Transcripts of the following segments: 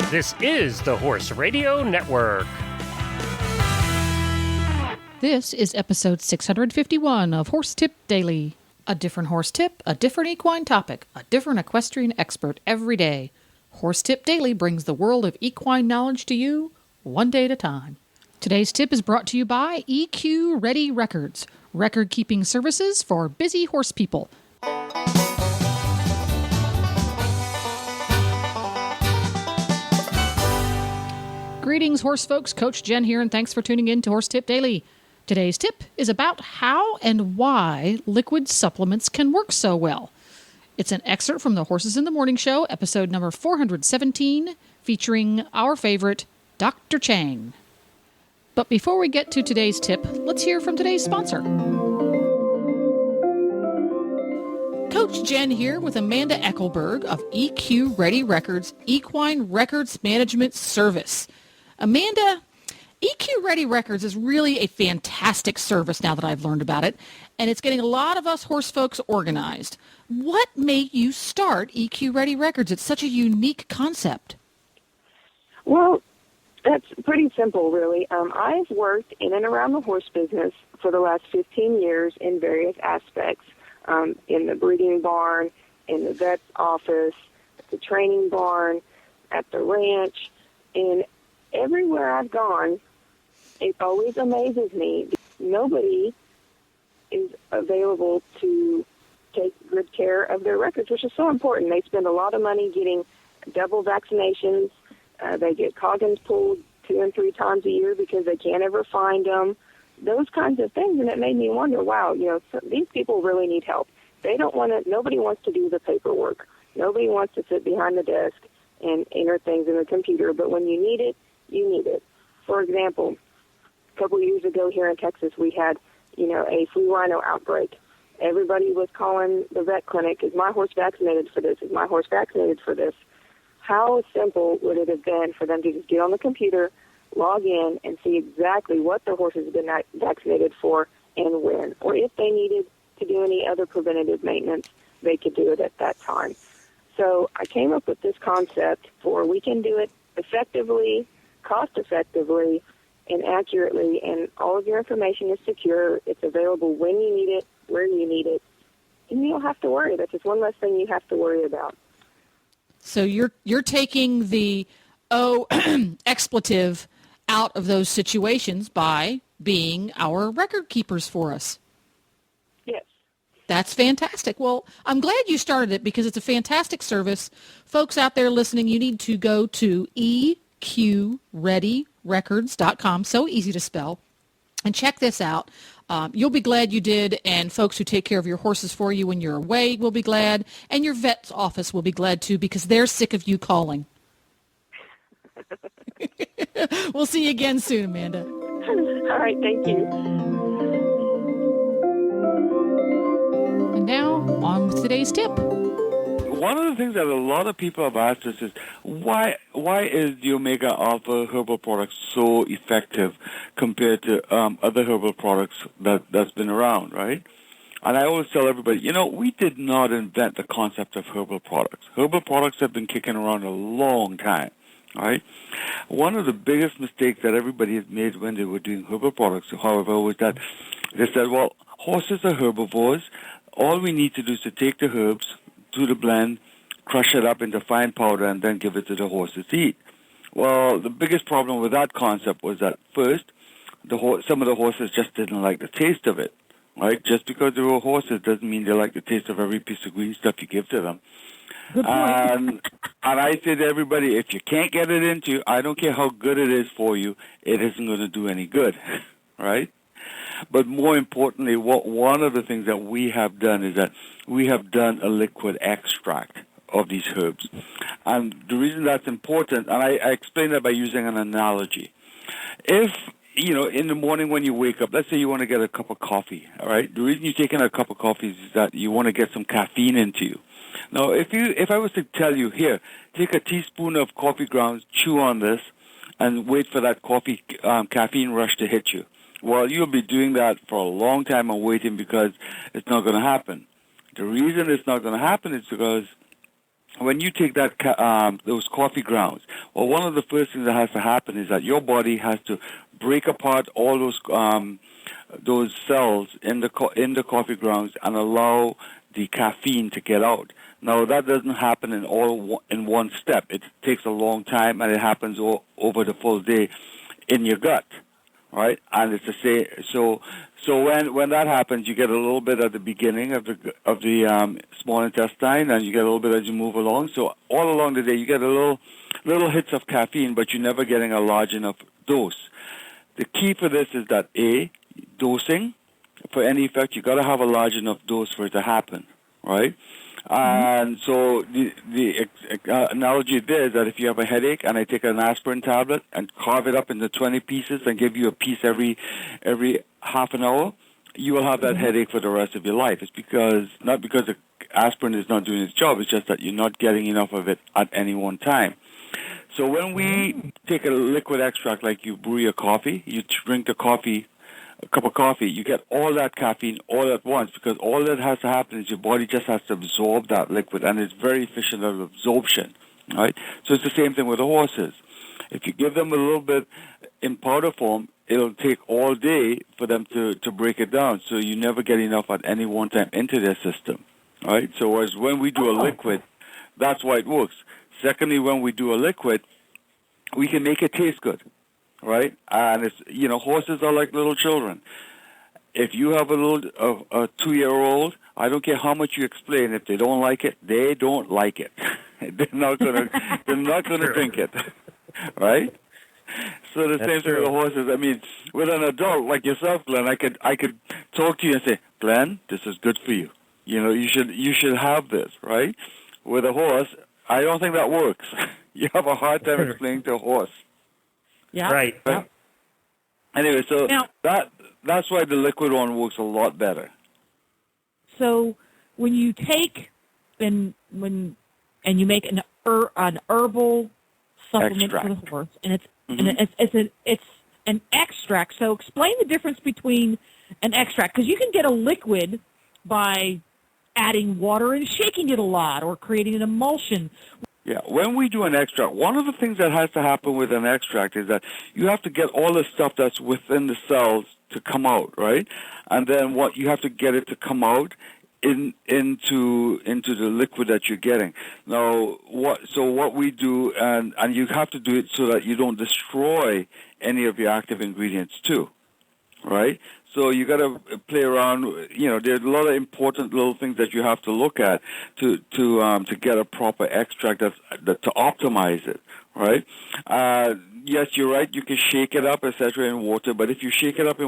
This is the Horse Radio Network. This is episode 651 of Horse Tip Daily. A different horse tip, a different equine topic, a different equestrian expert every day. Horse Tip Daily brings the world of equine knowledge to you, one day at a time. Today's tip is brought to you by EQ Ready Records, record-keeping services for busy horse people. Greetings, horse folks. Coach Jen here, and thanks for tuning in to Horse Tip Daily. Today's tip is about how and why liquid supplements can work so well. It's an excerpt from the Horses in the Morning Show, episode number 417, featuring our favorite, Dr. Chang. But before we get to today's tip, let's hear from today's sponsor. Coach Jen here with Amanda Eckelberg of EQ Ready Records, Equine Records Management Service. Amanda, EQ Ready Records is really a fantastic service now that I've learned about it, and it's getting a lot of us horse folks organized. What made you start EQ Ready Records? It's such a unique concept. Well, that's pretty simple, really. I've worked in and around the horse business for the last 15 years in various aspects, in the breeding barn, in the vet's office, at the training barn, at the ranch, and everywhere I've gone, it always amazes me. Nobody is available to take good care of their records, which is so important. They spend a lot of money getting double vaccinations. They get coggins pulled 2 and 3 times a year because they can't ever find them. Those kinds of things, and it made me wonder, wow, these people really need help. Nobody wants to do the paperwork. Nobody wants to sit behind the desk and enter things in the computer, but when you need it, you need it. For example, a couple of years ago here in Texas, we had, a flea rhino outbreak. Everybody was calling the vet clinic, is my horse vaccinated for this? Is my horse vaccinated for this? How simple would it have been for them to just get on the computer, log in, and see exactly what their horse has been vaccinated for and when? Or if they needed to do any other preventative maintenance, they could do it at that time. So I came up with this concept for we can do it effectively, cost-effectively, and accurately, and all of your information is secure. It's available when you need it, where you need it, and you don't have to worry. That's just one less thing you have to worry about. So you're taking the expletive out of those situations by being our record keepers for us. Yes. That's fantastic. Well, I'm glad you started it because it's a fantastic service. Folks out there listening, you need to go to EQReadyRecords.com, so easy to spell, and check this out. You'll be glad you did, and folks who take care of your horses for you when you're away will be glad, and your vet's office will be glad too because they're sick of you calling. We'll see you again soon, Amanda. All right, thank you. And now, on with today's tip. One of the things that a lot of people have asked us is, why is the Omega Alpha herbal product so effective compared to other herbal products that's been around, right? And I always tell everybody, we did not invent the concept of herbal products. Herbal products have been kicking around a long time, right? One of the biggest mistakes that everybody has made when they were doing herbal products, however, was that they said, well, horses are herbivores. All we need to do is to take the herbs, do the blend, crush it up into fine powder, and then give it to the horses to eat. Well, the biggest problem with that concept was that first, some of the horses just didn't like the taste of it, right? Just because they were horses doesn't mean they like the taste of every piece of green stuff you give to them. And I say to everybody, if you can't get it into you, I don't care how good it is for you, it isn't going to do any good, right? But more importantly, one of the things that we have done is that we have done a liquid extract of these herbs. And the reason that's important, and I explain that by using an analogy. If, in the morning when you wake up, let's say you want to get a cup of coffee, all right? The reason you're taking a cup of coffee is that you want to get some caffeine into you. Now, if I was to tell you, here, take a teaspoon of coffee grounds, chew on this, and wait for that caffeine rush to hit you, well, you'll be doing that for a long time and waiting because it's not going to happen. The reason it's not going to happen is because when you take those coffee grounds, well, one of the first things that has to happen is that your body has to break apart all those cells in the coffee grounds and allow the caffeine to get out. Now, that doesn't happen in one step. It takes a long time, and it happens over the full day in your gut, right? And it's the same. So when that happens, you get a little bit at the beginning of the small intestine, and you get a little bit as you move along. So all along the day, you get little hits of caffeine, but you're never getting a large enough dose. The key for this is that dosing for any effect, you got to have a large enough dose for it to happen, right? And so the analogy there is that if you have a headache and I take an aspirin tablet and carve it up into 20 pieces and give you a piece every half an hour, you will have that headache for the rest of your life. It's not because the aspirin is not doing its job, it's just that you're not getting enough of it at any one time. So when we take a liquid extract, like you brew your coffee, you drink a cup of coffee, you get all that caffeine all at once, because all that has to happen is your body just has to absorb that liquid, and it's very efficient at absorption, right? So it's the same thing with the horses. If you give them a little bit in powder form, it'll take all day for them to break it down, so you never get enough at any one time into their system, right? So whereas when we do a liquid, that's why it works. Secondly, when we do a liquid, we can make it taste good, right? And it's, horses are like little children. If you have a 2-year-old, I don't care how much you explain. If they don't like it, they don't like it. they're not gonna drink it, right? So the same thing with the horses. I mean, with an adult like yourself, Glenn, I could talk to you and say, Glenn, this is good for you. You should have this, right? With a horse, I don't think that works. You have a hard time explaining to a horse. Yeah. Right. Yeah. Anyway, so that's why the liquid one works a lot better. So when you take and you make an herbal supplement Extract. for the horse, and it's an extract. So explain the difference between an extract, because you can get a liquid by adding water and shaking it a lot, or creating an emulsion. Yeah, when we do an extract, one of the things that has to happen with an extract is that you have to get all the stuff that's within the cells to come out, right? And then you have to get it to come out into the liquid that you're getting. Now, what we do, and you have to do it so that you don't destroy any of your active ingredients too, right? So you got to play around. There's a lot of important little things that you have to look at to get a proper extract to optimize it, right? Yes, you're right. You can shake it up, etc., in water. But if you shake it up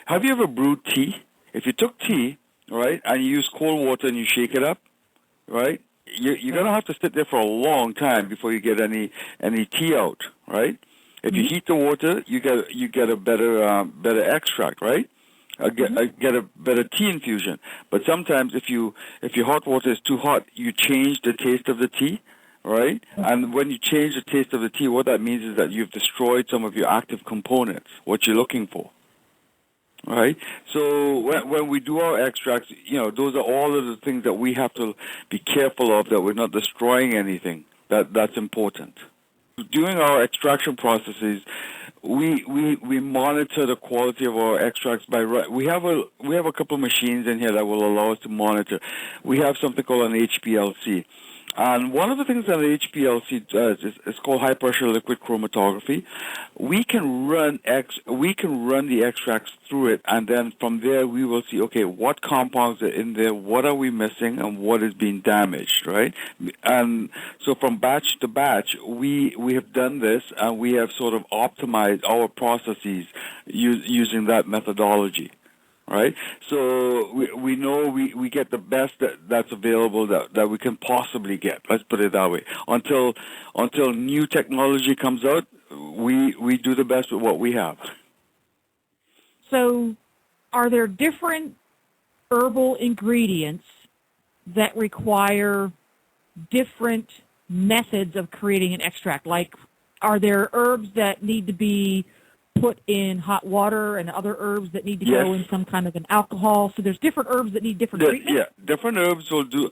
have you ever brewed tea? If you took tea, right, and you use cold water and you shake it up, right, you're gonna have to sit there for a long time before you get any tea out, right? If you heat the water, you get a better extract, right? Get a better tea infusion. But sometimes if your hot water is too hot, you change the taste of the tea, right? And when you change the taste of the tea, what that means is that you've destroyed some of your active components, what you're looking for, right? So when we do our extracts, those are all of the things that we have to be careful of, that we're not destroying anything. That's important. During our extraction processes, we monitor the quality of our extracts we have a couple of machines in here that will allow us to monitor. We have something called an HPLC. And one of the things that an HPLC does is called high pressure liquid chromatography. We can run the extracts through it, and then from there we will see, okay, what compounds are in there, what are we missing, and what is being damaged, right? And so from batch to batch, we have done this, and we have sort of optimized our processes using that methodology. Right, so we know we get the best that's available that we can possibly get. Let's put it that way. Until new technology comes out, we do the best with what we have. So, are there different herbal ingredients that require different methods of creating an extract? Like, are there herbs that need to be put in hot water, and other herbs that need to go in some kind of an alcohol. So there's different herbs that need different treatment? Yeah, different herbs will do,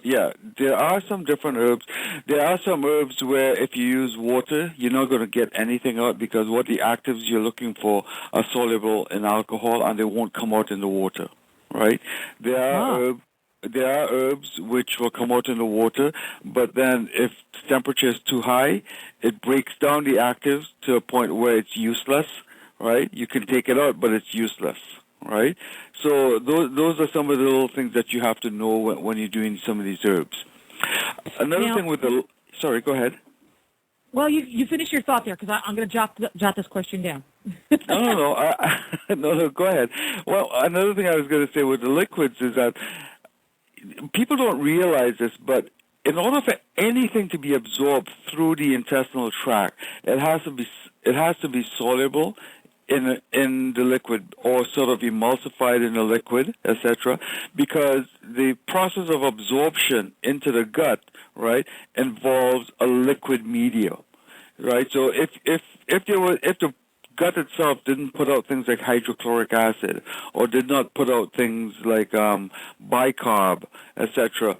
there are some different herbs. There are some herbs where if you use water, you're not going to get anything out because what the actives you're looking for are soluble in alcohol and they won't come out in the water, right? There are herbs which will come out in the water, but then if the temperature is too high, it breaks down the actives to a point where it's useless, right? You can take it out, but it's useless, right? So those are some of the little things that you have to know when you're doing some of these herbs. Another thing with the... Sorry, go ahead. Well, you finish your thought there because I'm going to jot this question down. No, go ahead. Well, another thing I was going to say with the liquids is that people don't realize this, but in order for anything to be absorbed through the intestinal tract, it has to be soluble in the liquid or sort of emulsified in the liquid, etc. Because the process of absorption into the gut, right, involves a liquid medium, right? So if the gut itself didn't put out things like hydrochloric acid or did not put out things like bicarb, etc.,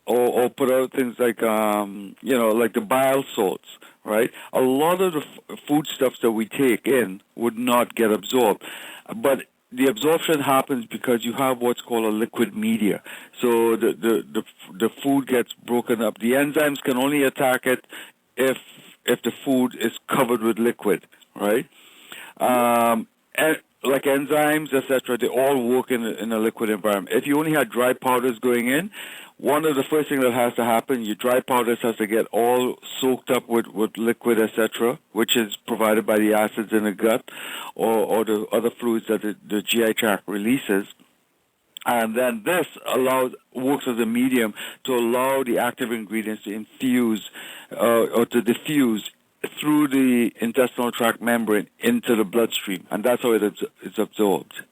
or put out things like like the bile salts, right? A lot of the foodstuffs that we take in would not get absorbed, but the absorption happens because you have what's called a liquid media. So the food gets broken up. The enzymes can only attack it if the food is covered with liquid, right? And like enzymes, etc., they all work in a liquid environment. If you only had dry powders going in, one of the first things that has to happen, your dry powders has to get all soaked up with liquid, etc., which is provided by the acids in the gut or the other fluids that the GI tract releases. And then this works as a medium to allow the active ingredients to infuse or to diffuse through the intestinal tract membrane into the bloodstream, and that's how it's absorbed.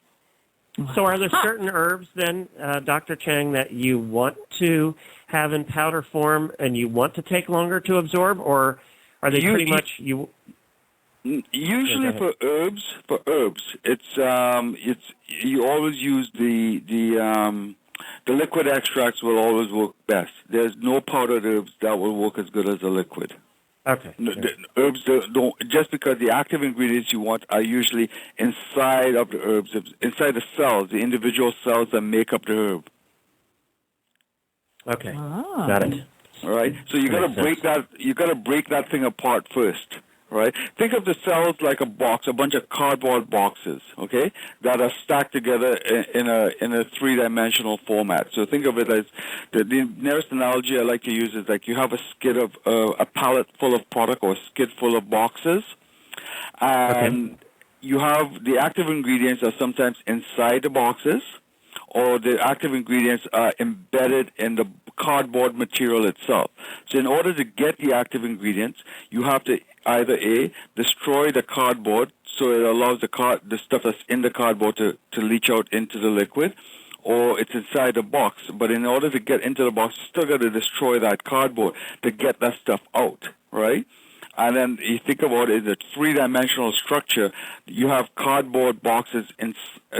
So are there certain herbs then, Dr. Chang, that you want to have in powder form and you want to take longer to absorb, or are they pretty much you? Usually for herbs, it's you always use the liquid extracts will always work best. There's no powdered herbs that will work as good as a liquid. Okay. The herbs don't, just because the active ingredients you want are usually inside of the herbs, inside the cells, the individual cells that make up the herb. Okay. Got it. All right. So you got to break that. You got to break that thing apart first. Right? Think of the cells like a box, a bunch of cardboard boxes, okay, that are stacked together in a three-dimensional format. So think of it as the nearest analogy I like to use is like you have a skid of a pallet full of product or a skid full of boxes, and you have the active ingredients are sometimes inside the boxes, or the active ingredients are embedded in the cardboard material itself. So in order to get the active ingredients, you have to either A, destroy the cardboard so it allows the stuff that's in the cardboard to leach out into the liquid, or it's inside the box. But in order to get into the box, you still got to destroy that cardboard to get that stuff out, right? And then you think about it, the three-dimensional structure, you have cardboard boxes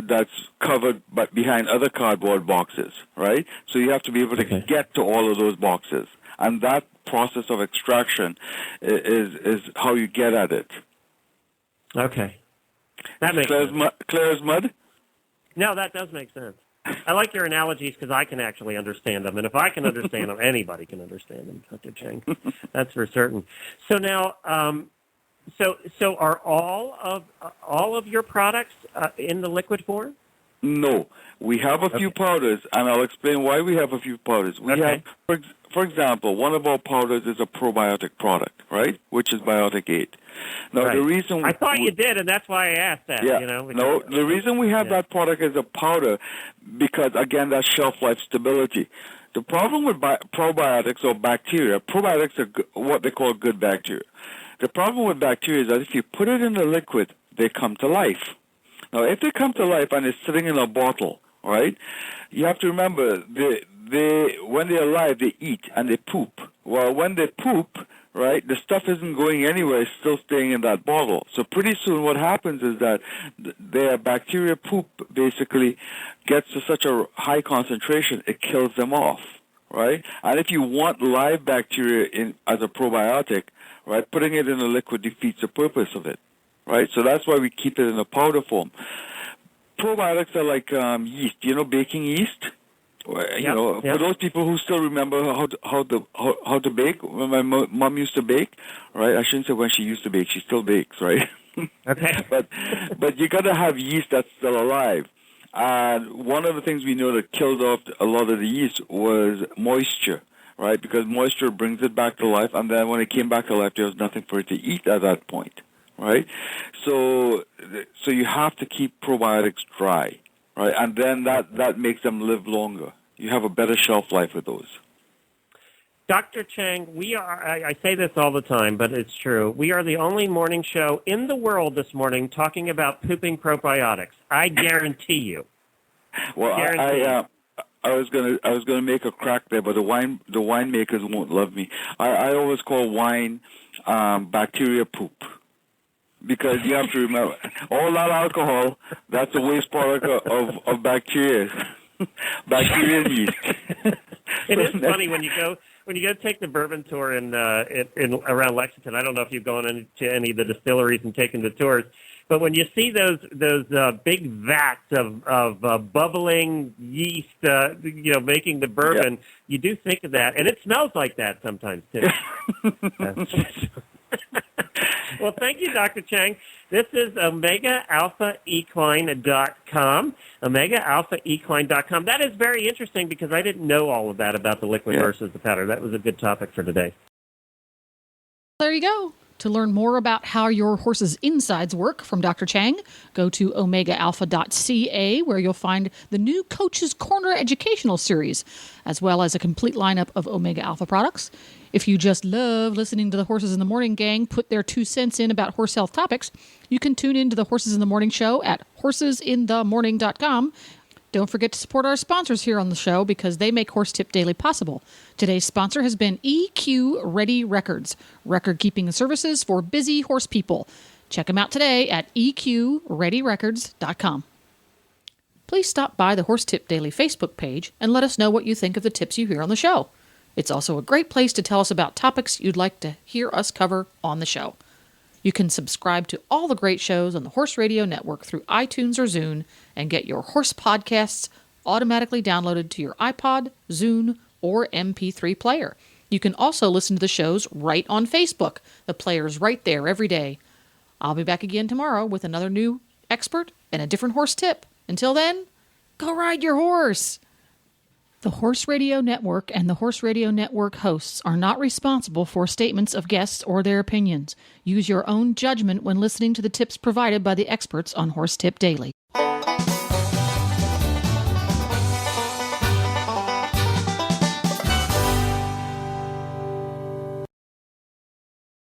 that's covered but behind other cardboard boxes, right? So you have to be able to get to all of those boxes. And that process of extraction is how you get at it. Okay. That makes sense. Clear as mud? No, that does make sense. I like your analogies because I can actually understand them, and if I can understand them, anybody can understand them, Dr. Chang. That's for certain. So now, so are all of your products in the liquid form? No, we have a few powders, and I'll explain why we have a few powders. We have, for example, one of our powders is a probiotic product, right, which is Biotic 8. Now, the reason I thought you did, and that's why I asked that. Yeah, you know, no, the reason we have that product as a powder, because again, that's shelf life stability. The problem with probiotics or bacteria, probiotics are what they call good bacteria. The problem with bacteria is that if you put it in the liquid, they come to life. Now, if they come to life and it's sitting in a bottle, right, you have to remember, when they're alive, they eat and they poop. Well, when they poop, right? The stuff isn't going anywhere; it's still staying in that bottle. So pretty soon, what happens is that their bacteria poop basically gets to such a high concentration, it kills them off, right? And if you want live bacteria in as a probiotic, right, putting it in a liquid defeats the purpose of it, right? So that's why we keep it in a powder form. Probiotics are like yeast. You know, baking yeast. For those people who still remember how to bake, when my mom used to bake, right? I shouldn't say when she used to bake; she still bakes, right? Okay. but you got to have yeast that's still alive. And one of the things we know that killed off a lot of the yeast was moisture, right? Because moisture brings it back to life, and then when it came back to life, there was nothing for it to eat at that point, right? So you have to keep probiotics dry, right? And then that makes them live longer. You have a better shelf life with those. Dr. Chang, I say this all the time, but it's true. We are the only morning show in the world this morning talking about pooping probiotics. I guarantee you. Well, I was gonna make a crack there, but the winemakers won't love me. I always call wine bacteria poop. Because you have to remember, all that alcohol, that's a waste product of bacteria. Bacteria and yeast. It is funny when you go take the bourbon tour in around Lexington. I don't know if you've gone to any of the distilleries and taken the tours, but when you see those big vats of bubbling yeast, making the bourbon, you do think of that, and it smells like that sometimes too. Well, thank you, Dr. Chang. This is OmegaAlphaEquine.com. OmegaAlphaEquine.com. That is very interesting because I didn't know all of that about the liquid versus the powder. That was a good topic for today. There you go. To learn more about how your horse's insides work from Dr. Chang, go to OmegaAlpha.ca, where you'll find the new Coach's Corner educational series, as well as a complete lineup of Omega Alpha products. If you just love listening to the Horses in the Morning gang put their 2 cents in about horse health topics, you can tune in to the Horses in the Morning show at horsesinthemorning.com. Don't forget to support our sponsors here on the show because they make Horse Tip Daily possible. Today's sponsor has been EQ Ready Records, record-keeping services for busy horse people. Check them out today at eqreadyrecords.com. Please stop by the Horse Tip Daily Facebook page and let us know what you think of the tips you hear on the show. It's also a great place to tell us about topics you'd like to hear us cover on the show. You can subscribe to all the great shows on the Horse Radio Network through iTunes or Zune and get your horse podcasts automatically downloaded to your iPod, Zune, or MP3 player. You can also listen to the shows right on Facebook. The player's right there every day. I'll be back again tomorrow with another new expert and a different horse tip. Until then, go ride your horse! The Horse Radio Network and the Horse Radio Network hosts are not responsible for statements of guests or their opinions. Use your own judgment when listening to the tips provided by the experts on Horse Tip Daily.